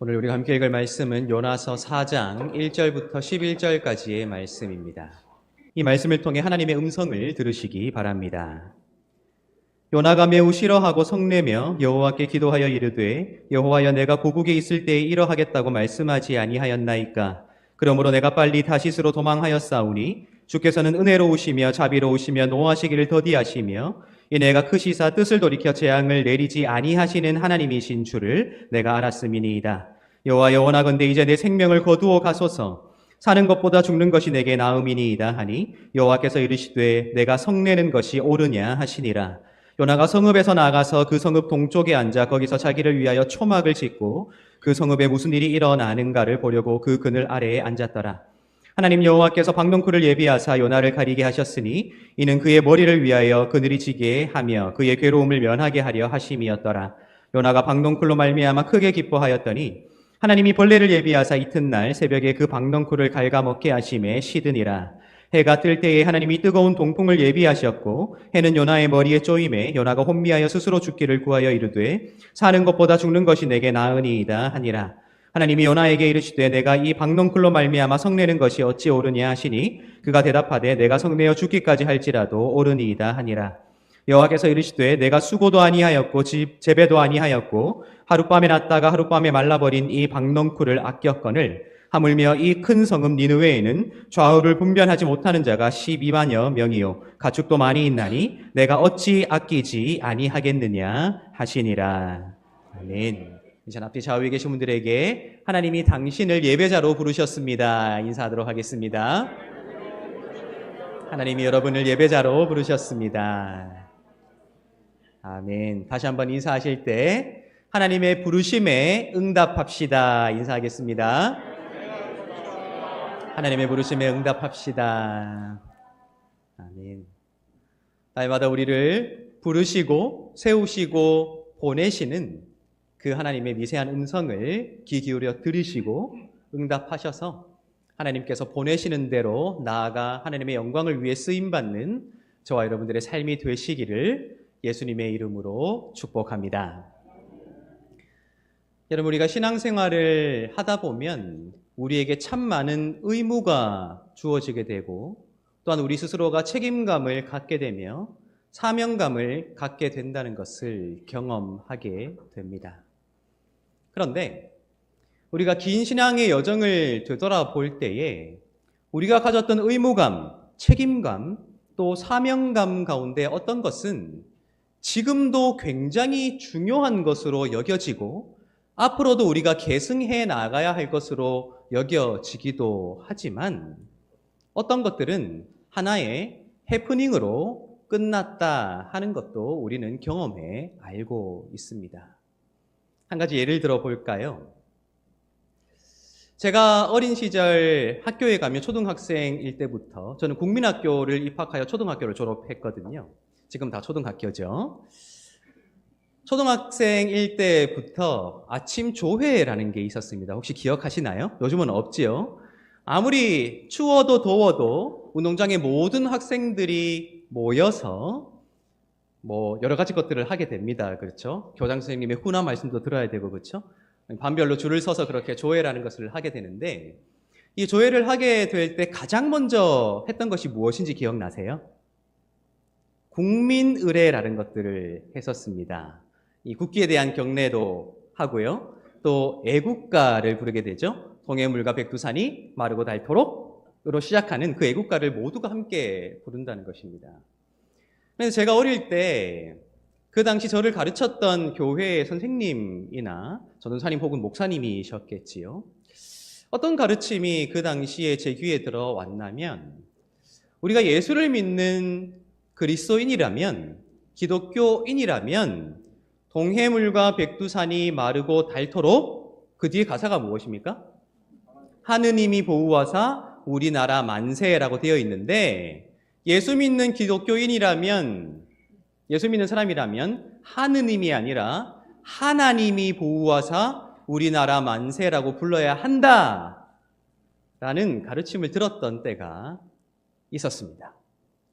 오늘 우리가 함께 읽을 말씀은 요나서 4장 1절부터 11절까지의 말씀입니다. 이 말씀을 통해 하나님의 음성을 들으시기 바랍니다. 요나가 매우 싫어하고 성내며 여호와께 기도하여 이르되 여호와여 내가 고국에 있을 때에 이러하겠다고 말씀하지 아니하였나이까. 그러므로 내가 빨리 다시스로 도망하였사오니 주께서는 은혜로우시며 자비로우시며 노하시기를 더디하시며 이 내가 크시사 뜻을 돌이켜 재앙을 내리지 아니하시는 하나님이신 줄을 내가 알았음이니이다. 여호와여 원하건대 이제 내 생명을 거두어 가소서. 사는 것보다 죽는 것이 내게 나음이니이다 하니 여호와께서 이르시되 내가 성내는 것이 옳으냐 하시니라. 요나가 성읍에서 나가서 그 성읍 동쪽에 앉아 거기서 자기를 위하여 초막을 짓고 그 성읍에 무슨 일이 일어나는가를 보려고 그 그늘 아래에 앉았더라. 하나님 여호와께서 박농쿨을 예비하사 요나를 가리게 하셨으니 이는 그의 머리를 위하여 그늘이 지게 하며 그의 괴로움을 면하게 하려 하심이었더라. 요나가 박농쿨로 말미암아 크게 기뻐하였더니 하나님이 벌레를 예비하사 이튿날 새벽에 그 박농쿨을 갉아먹게 하심에 시드니라. 해가 뜰 때에 하나님이 뜨거운 동풍을 예비하셨고 해는 요나의 머리에 쪼임에 요나가 혼미하여 스스로 죽기를 구하여 이르되 사는 것보다 죽는 것이 내게 나으니이다 하니라. 하나님이 요나에게 이르시되 내가 이 박농쿨로 말미암아 성내는 것이 어찌 옳으냐 하시니 그가 대답하되 내가 성내어 죽기까지 할지라도 옳으니이다 하니라. 여호와께서 이르시되 내가 수고도 아니하였고 재배도 아니하였고 하룻밤에 났다가 하룻밤에 말라버린 이 박농쿨을 아꼈거늘 하물며 이 큰 성읍 니느웨에는 좌우를 분별하지 못하는 자가 12만여 명이요 가축도 많이 있나니 내가 어찌 아끼지 아니하겠느냐 하시니라. 아멘. 이제 앞뒤 좌우에 계신 분들에게 하나님이 당신을 예배자로 부르셨습니다. 인사하도록 하겠습니다. 하나님이 여러분을 예배자로 부르셨습니다. 아멘. 다시 한번 인사하실 때 하나님의 부르심에 응답합시다. 인사하겠습니다. 하나님의 부르심에 응답합시다. 아멘. 날마다 우리를 부르시고 세우시고 보내시는 그 하나님의 미세한 음성을 귀 기울여 들으시고 응답하셔서 하나님께서 보내시는 대로 나아가 하나님의 영광을 위해 쓰임받는 저와 여러분들의 삶이 되시기를 예수님의 이름으로 축복합니다. 여러분, 우리가 신앙생활을 하다 보면 우리에게 참 많은 의무가 주어지게 되고 또한 우리 스스로가 책임감을 갖게 되며 사명감을 갖게 된다는 것을 경험하게 됩니다. 그런데 우리가 긴 신앙의 여정을 되돌아볼 때에 우리가 가졌던 의무감, 책임감, 또 사명감 가운데 어떤 것은 지금도 굉장히 중요한 것으로 여겨지고 앞으로도 우리가 계승해 나가야 할 것으로 여겨지기도 하지만 어떤 것들은 하나의 해프닝으로 끝났다 하는 것도 우리는 경험해 알고 있습니다. 한 가지 예를 들어 볼까요? 제가 어린 시절 학교에 가면 초등학생일 때부터 저는 국민학교를 입학하여 초등학교를 졸업했거든요. 지금 다 초등학교죠. 초등학생일 때부터 아침 조회라는 게 있었습니다. 혹시 기억하시나요? 요즘은 없지요. 아무리 추워도 더워도 운동장에 모든 학생들이 모여서 여러 가지 것들을 하게 됩니다. 그렇죠? 교장 선생님의 훈화 말씀도 들어야 되고, 그렇죠? 반별로 줄을 서서 그렇게 조회라는 것을 하게 되는데, 이 조회를 하게 될 때 가장 먼저 했던 것이 무엇인지 기억나세요? 국민의례라는 것들을 했었습니다. 이 국기에 대한 경례도 하고요. 또 애국가를 부르게 되죠. 동해물과 백두산이 마르고 닳도록으로 시작하는 그 애국가를 모두가 함께 부른다는 것입니다. 그래서 제가 어릴 때 그 당시 저를 가르쳤던 교회의 선생님이나 전도사님 혹은 목사님이셨겠지요. 어떤 가르침이 그 당시에 제 귀에 들어왔냐면 우리가 예수를 믿는 그리스도인이라면, 기독교인이라면 동해물과 백두산이 마르고 닳도록, 그 뒤에 가사가 무엇입니까? 하느님이 보호하사 우리나라 만세라고 되어 있는데, 예수 믿는 기독교인이라면, 예수 믿는 사람이라면 하느님이 아니라 하나님이 보호하사 우리나라 만세라고 불러야 한다라는 가르침을 들었던 때가 있었습니다.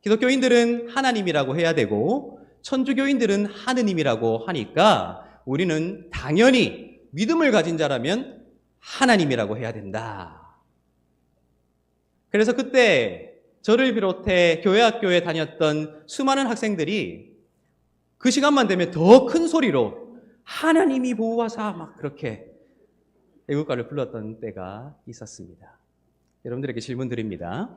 기독교인들은 하나님이라고 해야 되고 천주교인들은 하느님이라고 하니까 우리는 당연히 믿음을 가진 자라면 하나님이라고 해야 된다. 그래서 그때 저를 비롯해 교회 학교에 다녔던 수많은 학생들이 그 시간만 되면 더 큰 소리로 하나님이 보호하사 막 그렇게 애국가를 불렀던 때가 있었습니다. 여러분들에게 질문 드립니다.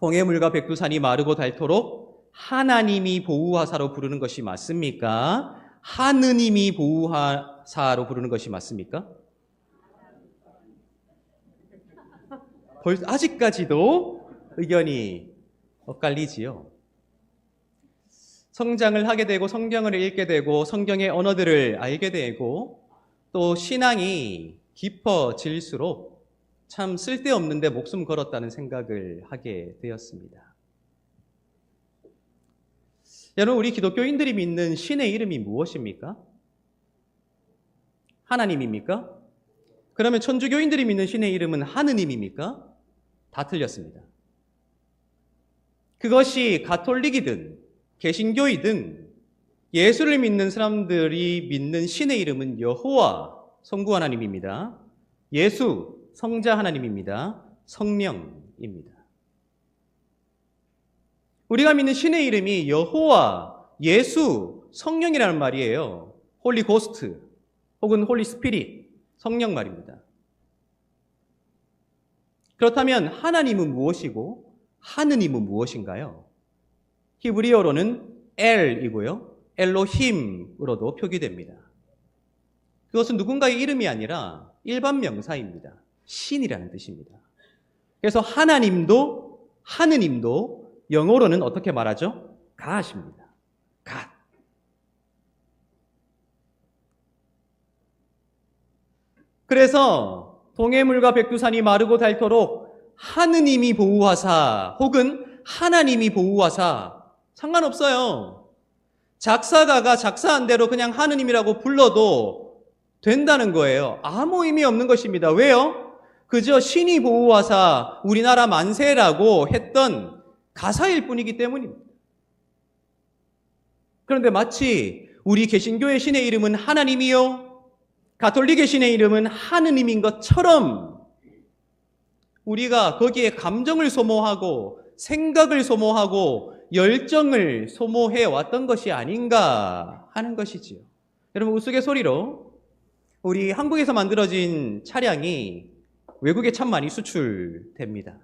홍해물과 백두산이 마르고 닳도록 하나님이 보호하사로 부르는 것이 맞습니까? 하느님이 보호하사로 부르는 것이 맞습니까? 아직까지도 의견이 엇갈리지요. 성장을 하게 되고 성경을 읽게 되고 성경의 언어들을 알게 되고 또 신앙이 깊어질수록 참 쓸데없는데 목숨 걸었다는 생각을 하게 되었습니다. 여러분, 우리 기독교인들이 믿는 신의 이름이 무엇입니까? 하나님입니까? 그러면 천주교인들이 믿는 신의 이름은 하느님입니까? 다 틀렸습니다. 그것이 가톨릭이든 개신교이든 예수를 믿는 사람들이 믿는 신의 이름은 여호와 성부 하나님입니다. 예수 성자 하나님입니다. 성령입니다. 우리가 믿는 신의 이름이 여호와, 예수, 성령이라는 말이에요. 홀리 고스트 혹은 홀리 스피릿, 성령 말입니다. 그렇다면 하나님은 무엇이고 하느님은 무엇인가요? 히브리어로는 엘이고요. 엘로힘으로도 표기됩니다. 그것은 누군가의 이름이 아니라 일반 명사입니다. 신이라는 뜻입니다. 그래서 하나님도 하느님도 영어로는 어떻게 말하죠? God입니다. God. 그래서 동해물과 백두산이 마르고 닳도록 하느님이 보호하사 혹은 하나님이 보호하사 상관없어요. 작사가가 작사한 대로 그냥 하느님이라고 불러도 된다는 거예요. 아무 의미 없는 것입니다. 왜요? 그저 신이 보호하사 우리나라 만세라고 했던 가사일 뿐이기 때문입니다. 그런데 마치 우리 개신교의 신의 이름은 하나님이요, 가톨릭의 신의 이름은 하느님인 것처럼 우리가 거기에 감정을 소모하고 생각을 소모하고 열정을 소모해 왔던 것이 아닌가 하는 것이지요. 여러분, 우스갯소리로 우리 한국에서 만들어진 차량이 외국에 참 많이 수출됩니다.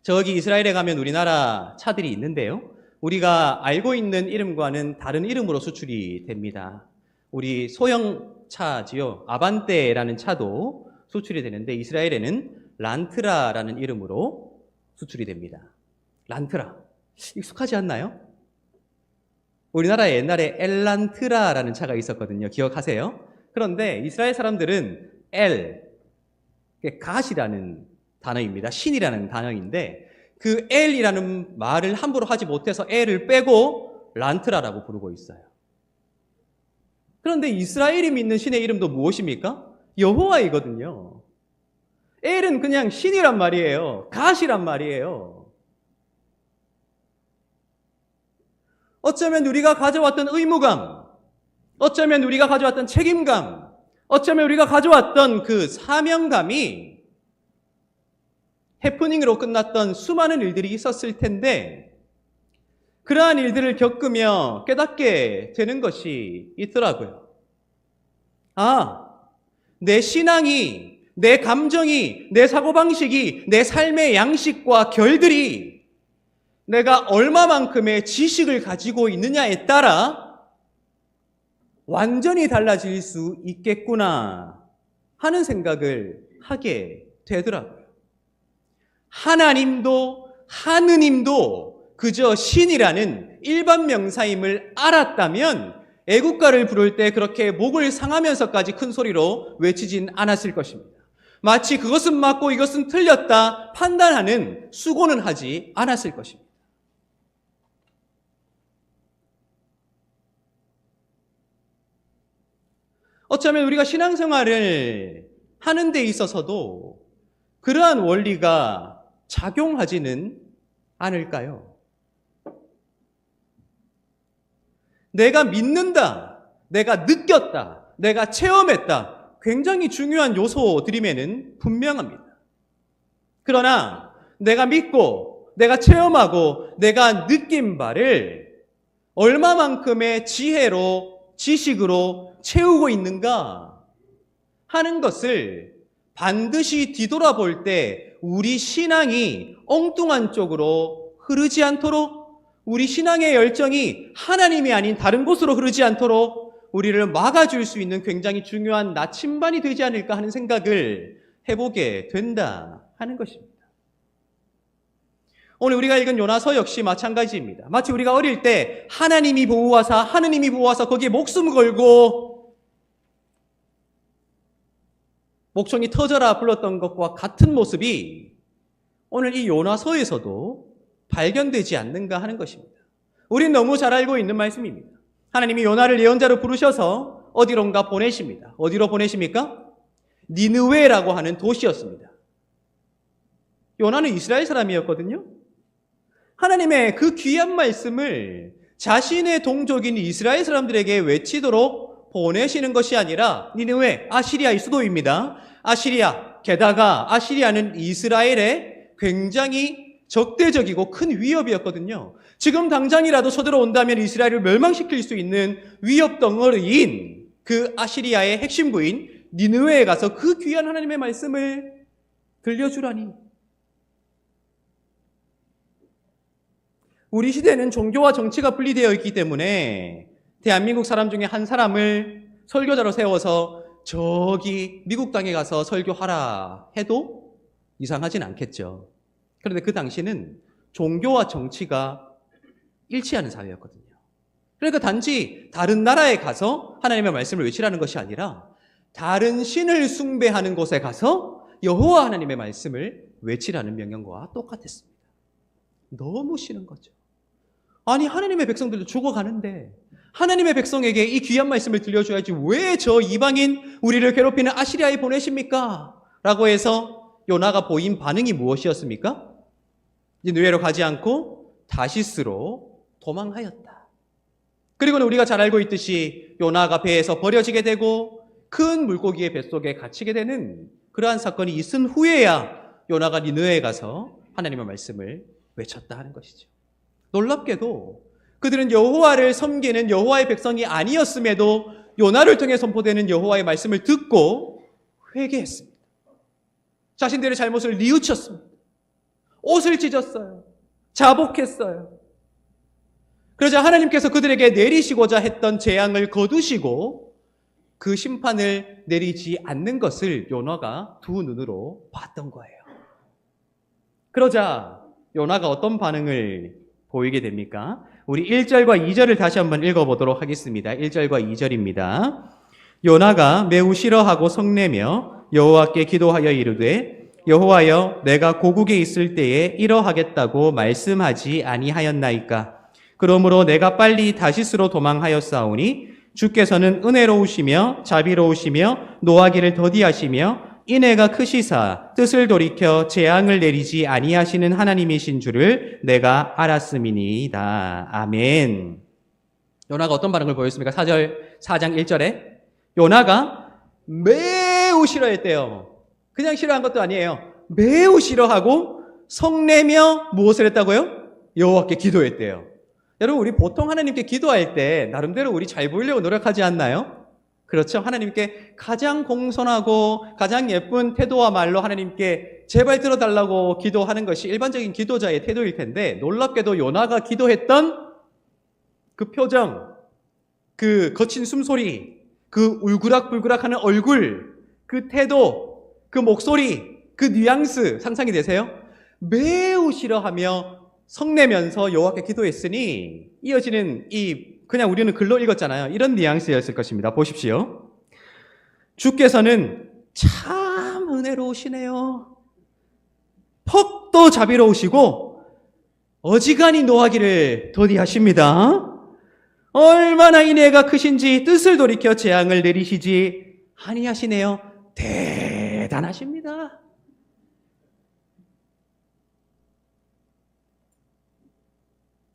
저기 이스라엘에 가면 우리나라 차들이 있는데요, 우리가 알고 있는 이름과는 다른 이름으로 수출이 됩니다. 우리 소형 차지요, 아반떼라는 차도 수출이 되는데 이스라엘에는 란트라라는 이름으로 수출이 됩니다. 란트라. 익숙하지 않나요? 우리나라에 옛날에 엘란트라라는 차가 있었거든요. 기억하세요? 그런데 이스라엘 사람들은 갓이라는 단어입니다. 신이라는 단어인데 그 엘이라는 말을 함부로 하지 못해서 엘을 빼고 란트라라고 부르고 있어요. 그런데 이스라엘이 믿는 신의 이름도 무엇입니까? 여호와이거든요. 엘은 그냥 신이란 말이에요. 갓이란 말이에요. 어쩌면 우리가 가져왔던 의무감, 어쩌면 우리가 가져왔던 책임감, 어쩌면 우리가 가져왔던 그 사명감이 해프닝으로 끝났던 수많은 일들이 있었을 텐데 그러한 일들을 겪으며 깨닫게 되는 것이 있더라고요. 아, 내 신앙이, 내 감정이, 내 사고방식이, 내 삶의 양식과 결들이 내가 얼마만큼의 지식을 가지고 있느냐에 따라 완전히 달라질 수 있겠구나 하는 생각을 하게 되더라고요. 하나님도 하느님도 그저 신이라는 일반 명사임을 알았다면 애국가를 부를 때 그렇게 목을 상하면서까지 큰 소리로 외치진 않았을 것입니다. 마치 그것은 맞고 이것은 틀렸다 판단하는 수고는 하지 않았을 것입니다. 어쩌면 우리가 신앙생활을 하는 데 있어서도 그러한 원리가 작용하지는 않을까요? 내가 믿는다, 내가 느꼈다, 내가 체험했다, 굉장히 중요한 요소들임에는 분명합니다. 그러나 내가 믿고 내가 체험하고 내가 느낀 바를 얼마만큼의 지혜로 지식으로 채우고 있는가 하는 것을 반드시 뒤돌아볼 때 우리 신앙이 엉뚱한 쪽으로 흐르지 않도록, 우리 신앙의 열정이 하나님이 아닌 다른 곳으로 흐르지 않도록 우리를 막아줄 수 있는 굉장히 중요한 나침반이 되지 않을까 하는 생각을 해보게 된다 하는 것입니다. 오늘 우리가 읽은 요나서 역시 마찬가지입니다. 마치 우리가 어릴 때 하나님이 보호하사 거기에 목숨 걸고 목청이 터져라 불렀던 것과 같은 모습이 오늘 이 요나서에서도 발견되지 않는가 하는 것입니다. 우린 너무 잘 알고 있는 말씀입니다. 하나님이 요나를 예언자로 부르셔서 어디론가 보내십니다. 어디로 보내십니까? 니느웨라고 하는 도시였습니다. 요나는 이스라엘 사람이었거든요. 하나님의 그 귀한 말씀을 자신의 동족인 이스라엘 사람들에게 외치도록 보내시는 것이 아니라 니느웨, 아시리아의 수도입니다. 아시리아, 게다가 아시리아는 이스라엘의 굉장히 적대적이고 큰 위협이었거든요. 지금 당장이라도 쳐들어온다면 이스라엘을 멸망시킬 수 있는 위협 덩어리인 그 아시리아의 핵심부인 니느웨에 가서 그 귀한 하나님의 말씀을 들려주라니. 우리 시대는 종교와 정치가 분리되어 있기 때문에 대한민국 사람 중에 한 사람을 설교자로 세워서 저기 미국 땅에 가서 설교하라 해도 이상하진 않겠죠. 그런데 그 당시는 종교와 정치가 일치하는 사회였거든요. 그러니까 단지 다른 나라에 가서 하나님의 말씀을 외치라는 것이 아니라 다른 신을 숭배하는 곳에 가서 여호와 하나님의 말씀을 외치라는 명령과 똑같았습니다. 너무 싫은 거죠. 아니, 하나님의 백성들도 죽어가는데 하나님의 백성에게 이 귀한 말씀을 들려줘야지 왜 저 이방인 우리를 괴롭히는 아시리아에 보내십니까? 라고 해서 요나가 보인 반응이 무엇이었습니까? 니느웨로 가지 않고 다시스로 도망하였다. 그리고는 우리가 잘 알고 있듯이 요나가 배에서 버려지게 되고 큰 물고기의 뱃속에 갇히게 되는 그러한 사건이 있은 후에야 요나가 니느웨에 가서 하나님의 말씀을 외쳤다 하는 것이죠. 놀랍게도 그들은 여호와를 섬기는 여호와의 백성이 아니었음에도 요나를 통해 선포되는 여호와의 말씀을 듣고 회개했습니다. 자신들의 잘못을 뉘우쳤습니다. 옷을 찢었어요. 자복했어요. 그러자 하나님께서 그들에게 내리시고자 했던 재앙을 거두시고 그 심판을 내리지 않는 것을 요나가 두 눈으로 봤던 거예요. 그러자 요나가 어떤 반응을 보이게 됩니까? 우리 1절과 2절을 다시 한번 읽어보도록 하겠습니다. 1절과 2절입니다. 요나가 매우 싫어하고 성내며 여호와께 기도하여 이르되 여호와여 내가 고국에 있을 때에 이러하겠다고 말씀하지 아니하였나이까? 그러므로 내가 빨리 다시스로 도망하였사오니 주께서는 은혜로우시며 자비로우시며 노하기를 더디하시며 인애가 크시사 뜻을 돌이켜 재앙을 내리지 아니하시는 하나님이신 줄을 내가 알았음이니이다. 아멘. 요나가 어떤 반응을 보였습니까? 4장 1절에 요나가 매우 싫어했대요. 그냥 싫어한 것도 아니에요. 매우 싫어하고 성내며 무엇을 했다고요? 여호와께 기도했대요. 여러분, 우리 보통 하나님께 기도할 때 나름대로 우리 잘 보이려고 노력하지 않나요? 그렇죠? 하나님께 가장 공손하고 가장 예쁜 태도와 말로 하나님께 제발 들어달라고 기도하는 것이 일반적인 기도자의 태도일 텐데 놀랍게도 요나가 기도했던 그 표정, 그 거친 숨소리, 그 울그락불그락하는 얼굴, 그 태도, 그 목소리, 그 뉘앙스 상상이 되세요? 매우 싫어하며 성내면서 여호와께 기도했으니 이어지는 그냥 우리는 글로 읽었잖아요. 이런 뉘앙스였을 것입니다. 보십시오. 주께서는 참 은혜로우시네요. 퍽도 자비로우시고 어지간히 노하기를 더디하십니다. 얼마나 인애가 크신지 뜻을 돌이켜 재앙을 내리시지 아니하시네요. 대단하십니다.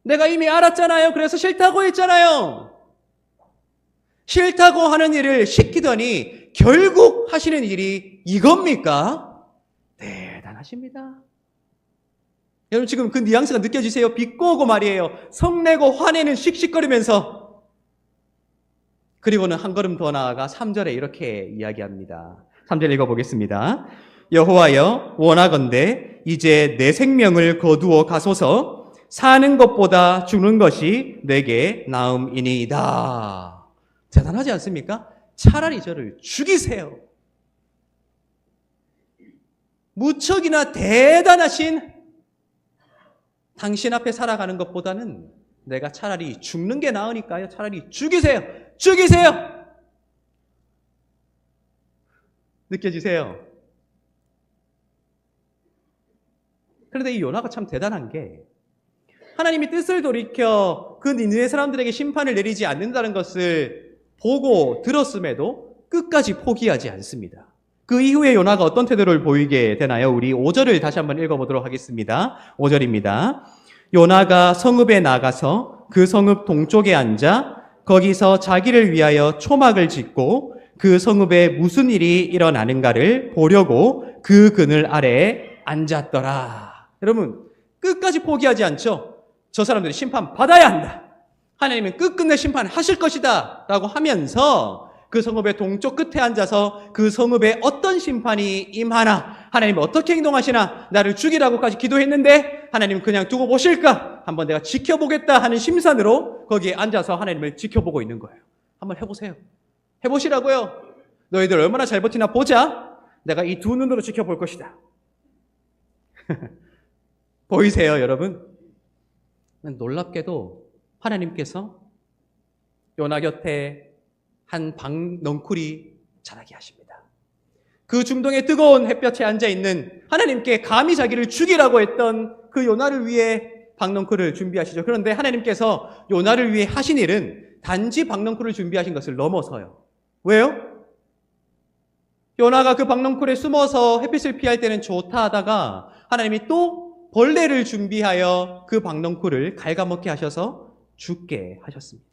내가 이미 알았잖아요. 그래서 싫다고 했잖아요. 싫다고 하는 일을 시키더니 결국 하시는 일이 이겁니까? 대단하십니다. 여러분 지금 그 뉘앙스가 느껴지세요? 비꼬고 오고 말이에요. 성내고 화내는 씩씩거리면서. 그리고는 한 걸음 더 나아가 3절에 이렇게 이야기합니다. 3절 읽어보겠습니다. 여호와여 원하건대 이제 내 생명을 거두어 가소서. 사는 것보다 죽는 것이 내게 나음이니이다. 대단하지 않습니까? 차라리 저를 죽이세요. 무척이나 대단하신 당신 앞에 살아가는 것보다는 내가 차라리 죽는 게 나으니까요. 차라리 죽이세요. 죽이세요. 느껴지세요? 그런데 이 요나가 참 대단한 게 하나님이 뜻을 돌이켜 그 니느웨 사람들에게 심판을 내리지 않는다는 것을 보고 들었음에도 끝까지 포기하지 않습니다. 그 이후에 요나가 어떤 태도를 보이게 되나요? 우리 5절을 다시 한번 읽어보도록 하겠습니다. 5절입니다. 요나가 성읍에 나가서 그 성읍 동쪽에 앉아 거기서 자기를 위하여 초막을 짓고 그 성읍에 무슨 일이 일어나는가를 보려고 그 그늘 아래에 앉았더라. 여러분 끝까지 포기하지 않죠? 저 사람들이 심판 받아야 한다. 하나님은 끝끝내 심판하실 것이다 라고 하면서 그 성읍의 동쪽 끝에 앉아서 그 성읍에 어떤 심판이 임하나, 하나님은 어떻게 행동하시나, 나를 죽이라고까지 기도했는데 하나님은 그냥 두고 보실까? 한번 내가 지켜보겠다 하는 심산으로 거기에 앉아서 하나님을 지켜보고 있는 거예요. 한번 해보세요. 해보시라고요. 너희들 얼마나 잘 버티나 보자. 내가 이 두 눈으로 지켜볼 것이다. 보이세요, 여러분? 놀랍게도 하나님께서 요나 곁에 한 방넝쿨이 자라게 하십니다. 그 중동의 뜨거운 햇볕에 앉아있는 하나님께 감히 자기를 죽이라고 했던 그 요나를 위해 방넝쿨을 준비하시죠. 그런데 하나님께서 요나를 위해 하신 일은 단지 방넝쿨을 준비하신 것을 넘어서요. 왜요? 요나가 그 방넝쿨에 숨어서 햇빛을 피할 때는 좋다 하다가 하나님이 또 벌레를 준비하여 그 방넝쿨을 갉아먹게 하셔서 죽게 하셨습니다.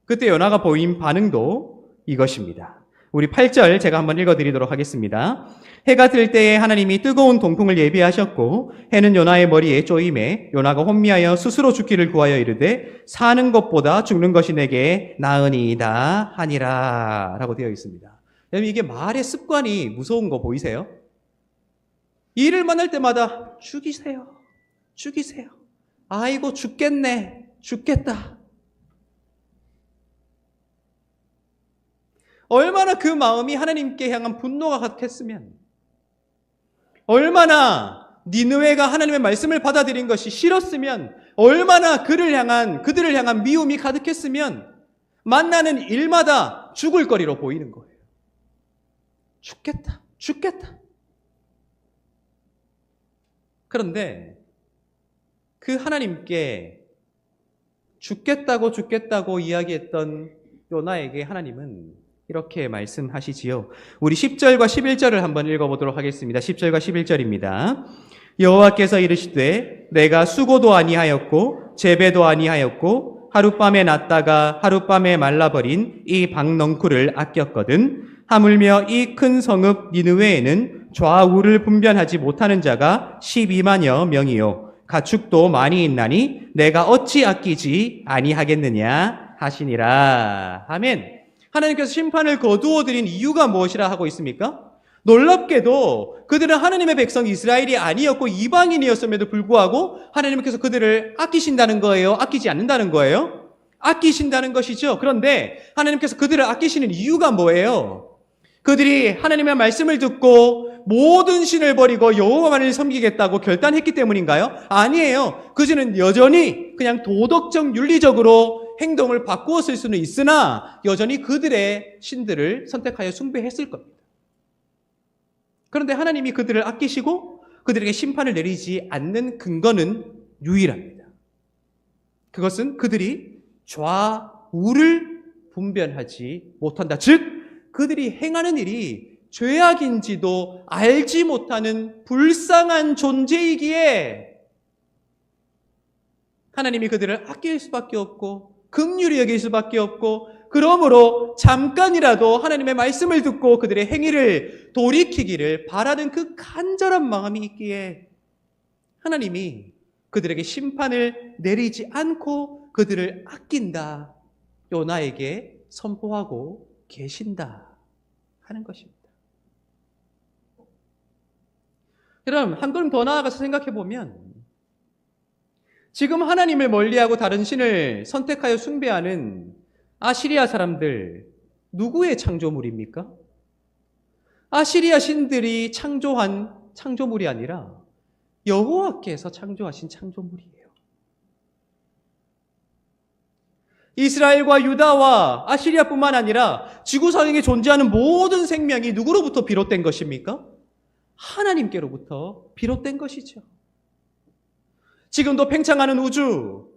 그때 요나가 보인 반응도 이것입니다. 우리 8절 제가 한번 읽어드리도록 하겠습니다. 해가 뜰 때에 하나님이 뜨거운 동풍을 예비하셨고 해는 요나의 머리에 쪼임에 요나가 혼미하여 스스로 죽기를 구하여 이르되 사는 것보다 죽는 것이 내게 나으니이다 하니라 라고 되어 있습니다. 여러분 이게 말의 습관이 무서운 거 보이세요? 일을 만날 때마다 죽이세요. 죽이세요. 아이고 죽겠네. 죽겠다. 얼마나 그 마음이 하나님께 향한 분노가 가득했으면, 얼마나 니느웨가 하나님의 말씀을 받아들인 것이 싫었으면, 얼마나 그들을 향한 미움이 가득했으면 만나는 일마다 죽을 거리로 보이는 거예요. 죽겠다. 죽겠다. 그런데 그 하나님께 죽겠다고 이야기했던 요나에게 하나님은 이렇게 말씀하시지요. 우리 10절과 11절을 한번 읽어보도록 하겠습니다. 10절과 11절입니다. 여호와께서 이르시되 내가 수고도 아니하였고 재배도 아니하였고 하룻밤에 났다가 하룻밤에 말라버린 이 방넝쿨을 아꼈거든. 하물며 이 큰 성읍 니느웨에는 좌우를 분별하지 못하는 자가 12만여 명이요 가축도 많이 있나니 내가 어찌 아끼지 아니하겠느냐 하시니라. 아멘. 하나님께서 심판을 거두어 드린 이유가 무엇이라 하고 있습니까? 놀랍게도 그들은 하나님의 백성 이스라엘이 아니었고 이방인이었음에도 불구하고 하나님께서 그들을 아끼신다는 거예요? 아끼지 않는다는 거예요? 아끼신다는 것이죠. 그런데 하나님께서 그들을 아끼시는 이유가 뭐예요? 그들이 하나님의 말씀을 듣고 모든 신을 버리고 여호와만을 섬기겠다고 결단했기 때문인가요? 아니에요. 그들은 여전히 그냥 도덕적 윤리적으로 행동을 바꾸었을 수는 있으나 여전히 그들의 신들을 선택하여 숭배했을 겁니다. 그런데 하나님이 그들을 아끼시고 그들에게 심판을 내리지 않는 근거는 유일합니다. 그것은 그들이 좌우를 분별하지 못한다. 즉 그들이 행하는 일이 죄악인지도 알지 못하는 불쌍한 존재이기에 하나님이 그들을 아낄 수밖에 없고 긍휼히 여길 수밖에 없고 그러므로 잠깐이라도 하나님의 말씀을 듣고 그들의 행위를 돌이키기를 바라는 그 간절한 마음이 있기에 하나님이 그들에게 심판을 내리지 않고 그들을 아낀다, 요나에게 선포하고 계신다 하는 것입니다. 여러분, 한 걸음 더 나아가서 생각해 보면 지금 하나님을 멀리하고 다른 신을 선택하여 숭배하는 아시리아 사람들, 누구의 창조물입니까? 아시리아 신들이 창조한 창조물이 아니라 여호와께서 창조하신 창조물이에요. 이스라엘과 유다와 아시리아뿐만 아니라 지구상에 존재하는 모든 생명이 누구로부터 비롯된 것입니까? 하나님께로부터 비롯된 것이죠. 지금도 팽창하는 우주,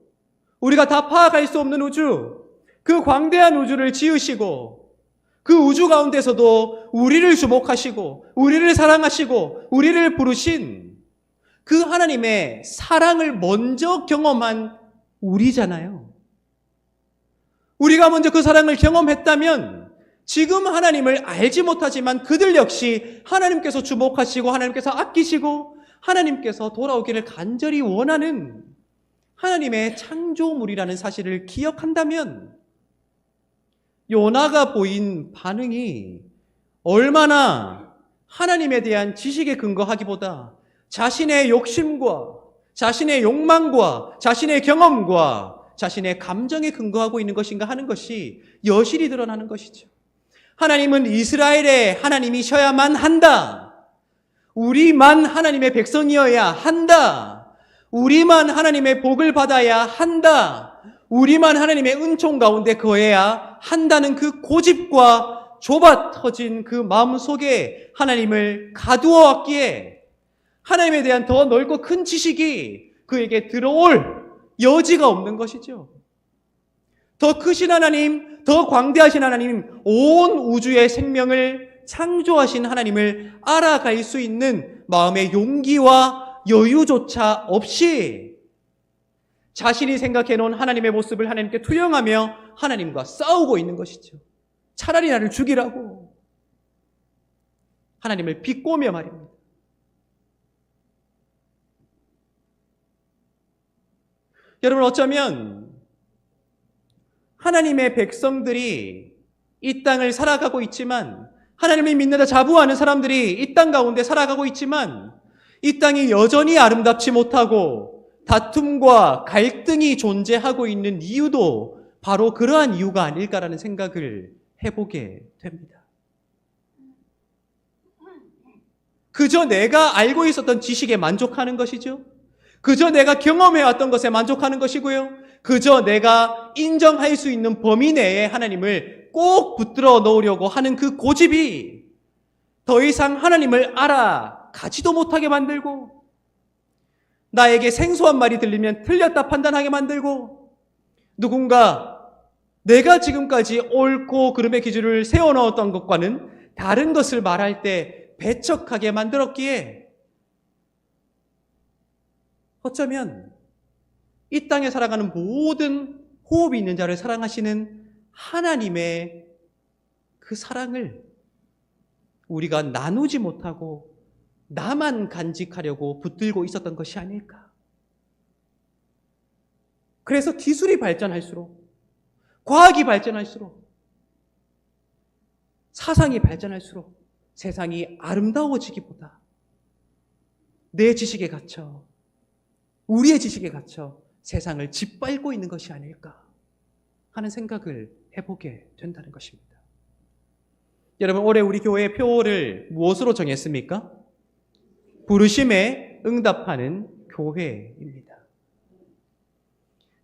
우리가 다 파악할 수 없는 우주, 그 광대한 우주를 지으시고 그 우주 가운데서도 우리를 주목하시고 우리를 사랑하시고 우리를 부르신 그 하나님의 사랑을 먼저 경험한 우리잖아요. 우리가 먼저 그 사랑을 경험했다면 지금 하나님을 알지 못하지만 그들 역시 하나님께서 주목하시고 하나님께서 아끼시고 하나님께서 돌아오기를 간절히 원하는 하나님의 창조물이라는 사실을 기억한다면 요나가 보인 반응이 얼마나 하나님에 대한 지식에 근거하기보다 자신의 욕심과 자신의 욕망과 자신의 경험과 자신의 감정에 근거하고 있는 것인가 하는 것이 여실히 드러나는 것이죠. 하나님은 이스라엘의 하나님이셔야만 한다. 우리만 하나님의 백성이어야 한다. 우리만 하나님의 복을 받아야 한다. 우리만 하나님의 은총 가운데 거해야 한다는 그 고집과 좁아 터진 그 마음 속에 하나님을 가두어 왔기에 하나님에 대한 더 넓고 큰 지식이 그에게 들어올 여지가 없는 것이죠. 더 크신 하나님, 더 광대하신 하나님, 온 우주의 생명을 창조하신 하나님을 알아갈 수 있는 마음의 용기와 여유조차 없이 자신이 생각해 놓은 하나님의 모습을 하나님께 투영하며 하나님과 싸우고 있는 것이죠. 차라리 나를 죽이라고 하나님을 비꼬며 말입니다. 여러분, 어쩌면 하나님의 백성들이 이 땅을 살아가고 있지만, 하나님을 믿는다 자부하는 사람들이 이 땅 가운데 살아가고 있지만 이 땅이 여전히 아름답지 못하고 다툼과 갈등이 존재하고 있는 이유도 바로 그러한 이유가 아닐까라는 생각을 해보게 됩니다. 그저 내가 알고 있었던 지식에 만족하는 것이죠. 그저 내가 경험해왔던 것에 만족하는 것이고요. 그저 내가 인정할 수 있는 범위 내에 하나님을 꼭 붙들어 놓으려고 하는 그 고집이 더 이상 하나님을 알아가지도 못하게 만들고, 나에게 생소한 말이 들리면 틀렸다 판단하게 만들고, 누군가 내가 지금까지 옳고 그름의 기준을 세워놓았던 것과는 다른 것을 말할 때 배척하게 만들었기에 어쩌면 이 땅에 살아가는 모든 호흡이 있는 자를 사랑하시는 하나님의 그 사랑을 우리가 나누지 못하고 나만 간직하려고 붙들고 있었던 것이 아닐까. 그래서 기술이 발전할수록, 과학이 발전할수록, 사상이 발전할수록 세상이 아름다워지기보다 내 지식에 갇혀, 우리의 지식에 갇혀 세상을 짓밟고 있는 것이 아닐까 하는 생각을 해보게 된다는 것입니다. 여러분, 올해 우리 교회의 표를 무엇으로 정했습니까? 부르심에 응답하는 교회입니다.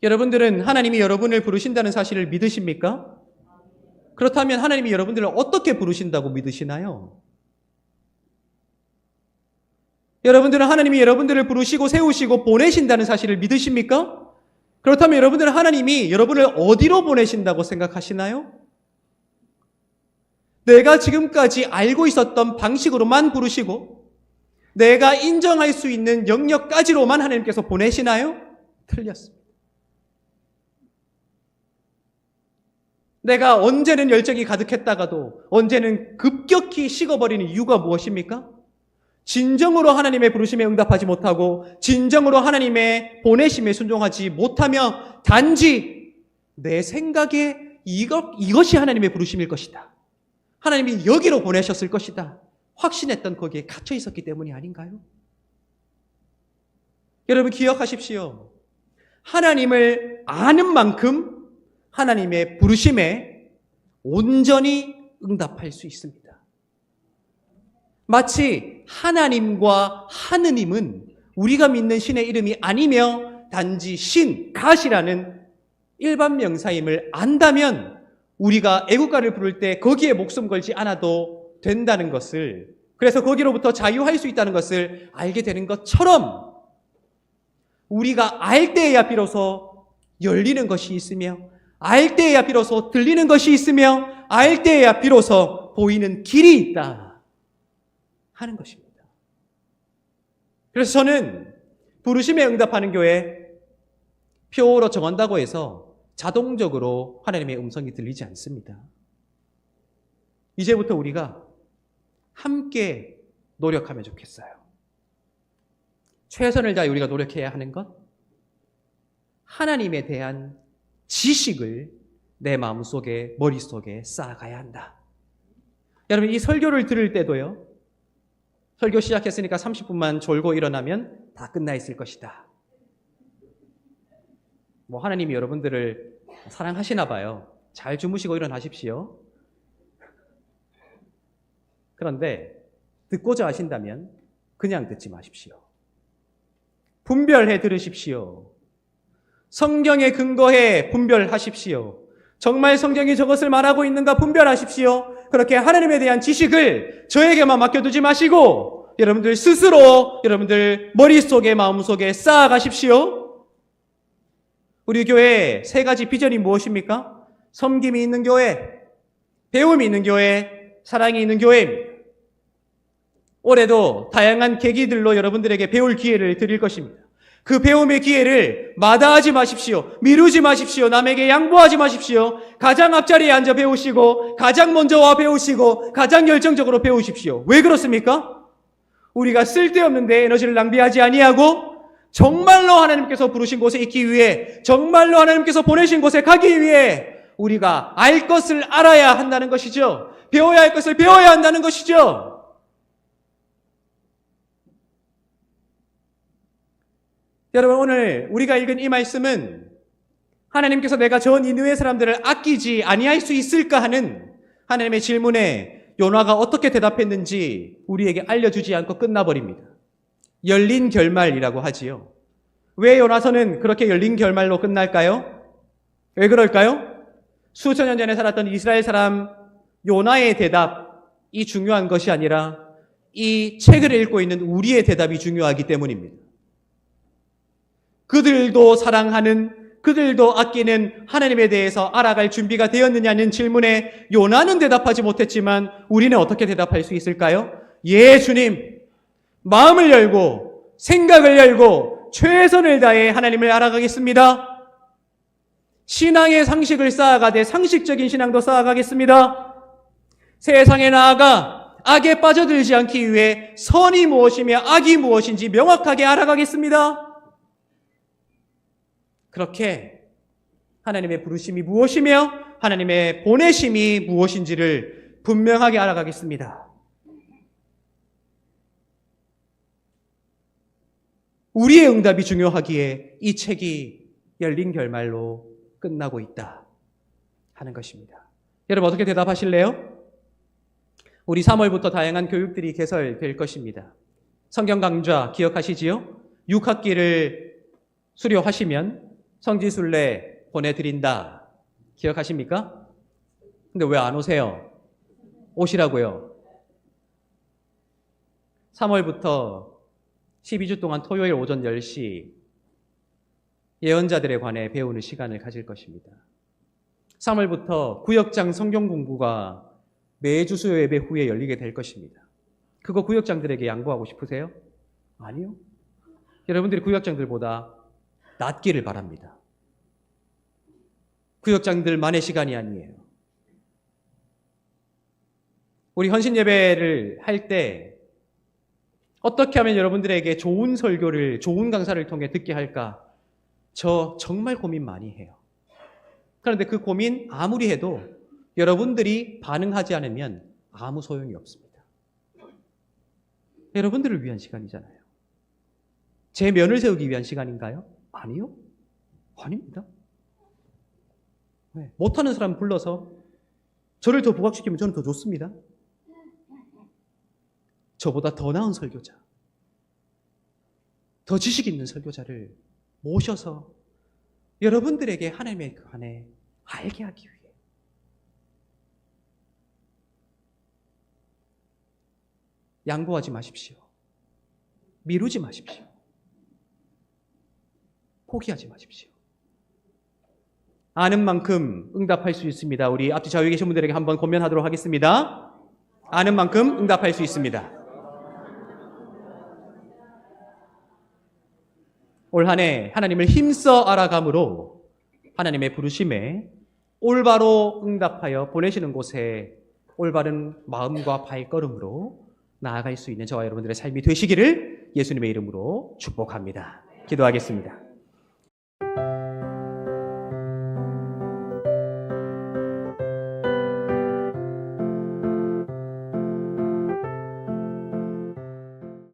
여러분들은 하나님이 여러분을 부르신다는 사실을 믿으십니까? 그렇다면 하나님이 여러분들을 어떻게 부르신다고 믿으시나요? 여러분들은 하나님이 여러분들을 부르시고 세우시고 보내신다는 사실을 믿으십니까? 그렇다면 여러분들은 하나님이 여러분을 어디로 보내신다고 생각하시나요? 내가 지금까지 알고 있었던 방식으로만 부르시고 내가 인정할 수 있는 영역까지로만 하나님께서 보내시나요? 틀렸습니다. 내가 언제는 열정이 가득했다가도 언제는 급격히 식어버리는 이유가 무엇입니까? 진정으로 하나님의 부르심에 응답하지 못하고 진정으로 하나님의 보내심에 순종하지 못하며 단지 내 생각에 이것이 하나님의 부르심일 것이다. 하나님이 여기로 보내셨을 것이다. 확신했던 거기에 갇혀 있었기 때문이 아닌가요? 여러분 기억하십시오. 하나님을 아는 만큼 하나님의 부르심에 온전히 응답할 수 있습니다. 마치 하나님과 하느님은 우리가 믿는 신의 이름이 아니며 단지 신, 갓이라는 일반 명사임을 안다면 우리가 애국가를 부를 때 거기에 목숨 걸지 않아도 된다는 것을, 그래서 거기로부터 자유할 수 있다는 것을 알게 되는 것처럼 우리가 알 때에야 비로소 열리는 것이 있으며 알 때에야 비로소 들리는 것이 있으며 알 때에야 비로소 보이는 길이 있다 하는 것입니다. 그래서 저는 부르심에 응답하는 교회 표로 정한다고 해서 자동적으로 하나님의 음성이 들리지 않습니다. 이제부터 우리가 함께 노력하면 좋겠어요. 최선을 다해 우리가 노력해야 하는 것, 하나님에 대한 지식을 내 마음속에, 머릿속에 쌓아가야 한다. 여러분, 이 설교를 들을 때도요, 설교 시작했으니까 30분만 졸고 일어나면 다 끝나 있을 것이다. 하나님이 여러분들을 사랑하시나 봐요. 잘 주무시고 일어나십시오. 그런데 듣고자 하신다면 그냥 듣지 마십시오. 분별해 들으십시오. 성경에 근거해 분별하십시오. 정말 성경이 저것을 말하고 있는가 분별하십시오. 그렇게 하나님에 대한 지식을 저에게만 맡겨두지 마시고 여러분들 스스로 여러분들 머릿속에 마음속에 쌓아가십시오. 우리 교회 세 가지 비전이 무엇입니까? 섬김이 있는 교회, 배움이 있는 교회, 사랑이 있는 교회입니다. 올해도 다양한 계기들로 여러분들에게 배울 기회를 드릴 것입니다. 그 배움의 기회를 마다하지 마십시오. 미루지 마십시오. 남에게 양보하지 마십시오. 가장 앞자리에 앉아 배우시고 가장 먼저 와 배우시고 가장 열정적으로 배우십시오. 왜 그렇습니까? 우리가 쓸데없는 데 에너지를 낭비하지 아니하고 정말로 하나님께서 부르신 곳에 있기 위해, 정말로 하나님께서 보내신 곳에 가기 위해 우리가 알 것을 알아야 한다는 것이죠. 배워야 할 것을 배워야 한다는 것이죠. 여러분, 오늘 우리가 읽은 이 말씀은 하나님께서 내가 저 니느웨 사람들을 아끼지 아니할 수 있을까 하는 하나님의 질문에 요나가 어떻게 대답했는지 우리에게 알려주지 않고 끝나버립니다. 열린 결말이라고 하지요. 왜 요나서는 그렇게 열린 결말로 끝날까요? 왜 그럴까요? 수천 년 전에 살았던 이스라엘 사람 요나의 대답이 중요한 것이 아니라 이 책을 읽고 있는 우리의 대답이 중요하기 때문입니다. 그들도 사랑하는, 그들도 아끼는 하나님에 대해서 알아갈 준비가 되었느냐는 질문에 요나는 대답하지 못했지만 우리는 어떻게 대답할 수 있을까요? 예, 주님. 마음을 열고 생각을 열고 최선을 다해 하나님을 알아가겠습니다. 신앙의 상식을 쌓아가되 상식적인 신앙도 쌓아가겠습니다. 세상에 나아가 악에 빠져들지 않기 위해 선이 무엇이며 악이 무엇인지 명확하게 알아가겠습니다. 그렇게 하나님의 부르심이 무엇이며 하나님의 보내심이 무엇인지를 분명하게 알아가겠습니다. 우리의 응답이 중요하기에 이 책이 열린 결말로 끝나고 있다 하는 것입니다. 여러분 어떻게 대답하실래요? 우리 3월부터 다양한 교육들이 개설될 것입니다. 성경 강좌 기억하시지요? 6학기를 수료하시면 성지순례 보내드린다. 기억하십니까? 근데 왜 안 오세요? 오시라고요. 3월부터 12주 동안 토요일 오전 10시 예언자들에 관해 배우는 시간을 가질 것입니다. 3월부터 구역장 성경 공부가 매주 수요 예배 후에 열리게 될 것입니다. 그거 구역장들에게 양보하고 싶으세요? 아니요. 여러분들이 구역장들보다 낫기를 바랍니다. 구역장들만의 시간이 아니에요. 우리 헌신 예배를 할 때 어떻게 하면 여러분들에게 좋은 설교를, 좋은 강사를 통해 듣게 할까? 저 정말 고민 많이 해요. 그런데 그 고민 아무리 해도 여러분들이 반응하지 않으면 아무 소용이 없습니다. 여러분들을 위한 시간이잖아요. 제 면을 세우기 위한 시간인가요? 아니요. 아닙니다. 못하는 사람 불러서 저를 더 부각시키면 저는 더 좋습니다. 저보다 더 나은 설교자, 더 지식 있는 설교자를 모셔서 여러분들에게 하나님의 그 안에 알게 하기 위해 양보하지 마십시오. 미루지 마십시오. 포기하지 마십시오. 아는 만큼 응답할 수 있습니다. 우리 앞뒤 좌우에 계신 분들에게 한번 권면하도록 하겠습니다. 아는 만큼 응답할 수 있습니다. 올 한 해 하나님을 힘써 알아감으로 하나님의 부르심에 올바로 응답하여 보내시는 곳에 올바른 마음과 발걸음으로 나아갈 수 있는 저와 여러분들의 삶이 되시기를 예수님의 이름으로 축복합니다. 기도하겠습니다.